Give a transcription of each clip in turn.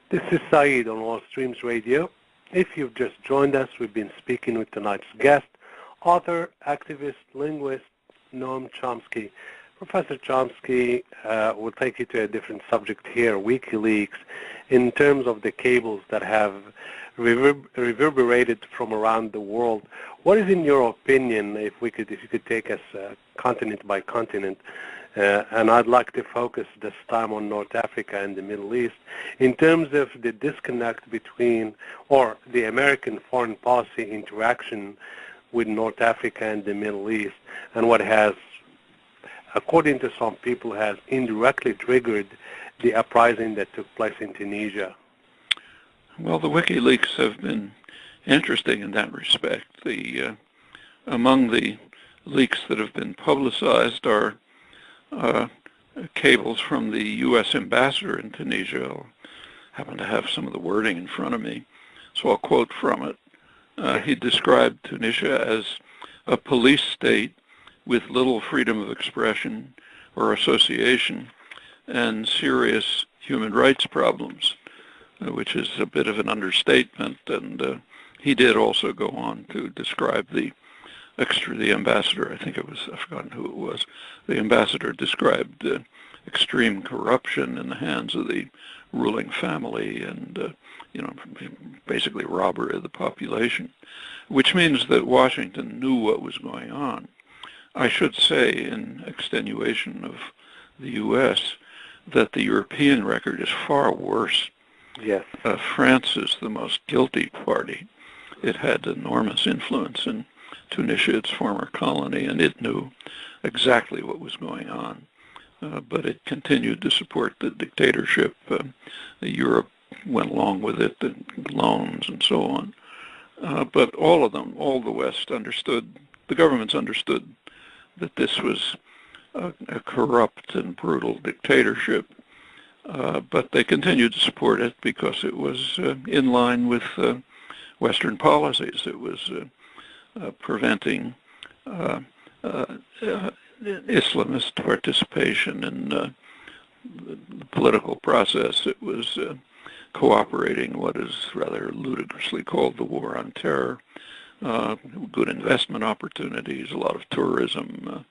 This is Saeed on World Streams Radio. If you've just joined us, we've been speaking with tonight's guest, author, activist, linguist, Noam Chomsky. Professor Chomsky will take you to a different subject here, WikiLeaks, in terms of the cables that have reverberated from around the world. What is, in your opinion, if you could take us continent by continent, and I'd like to focus this time on North Africa and the Middle East, in terms of the disconnect between, or the American foreign policy interaction with North Africa and the Middle East, and what has, according to some people, has indirectly triggered the uprising that took place in Tunisia? Well, the WikiLeaks have been interesting in that respect. Among the leaks that have been publicized are cables from the U.S. ambassador in Tunisia. I happen to have some of the wording in front of me, so I'll quote from it. He described Tunisia as a police state with little freedom of expression or association and serious human rights problems, which is a bit of an understatement. And he did also go on to describe the ambassador, I think it was, I've forgotten who it was, the ambassador described extreme corruption in the hands of the ruling family and, basically robbery of the population, which means that Washington knew what was going on. I should say, in extenuation of the U.S., that the European record is far worse. Yes. France is the most guilty party. It had enormous influence in Tunisia, its former colony, and it knew exactly what was going on. But it continued to support the dictatorship. Europe went along with it, the loans and so on. But all of them, all the West understood, the governments understood that this was a corrupt and brutal dictatorship. But they continued to support it because it was in line with Western policies. It was preventing Islamist participation in the political process. It was cooperating what is rather ludicrously called the war on terror. Good investment opportunities, a lot of tourism,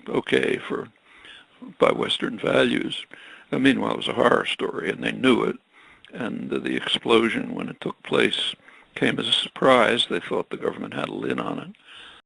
okay by Western values. Meanwhile, it was a horror story, and they knew it. And the explosion, when it took place, came as a surprise. They thought the government had a lid on it.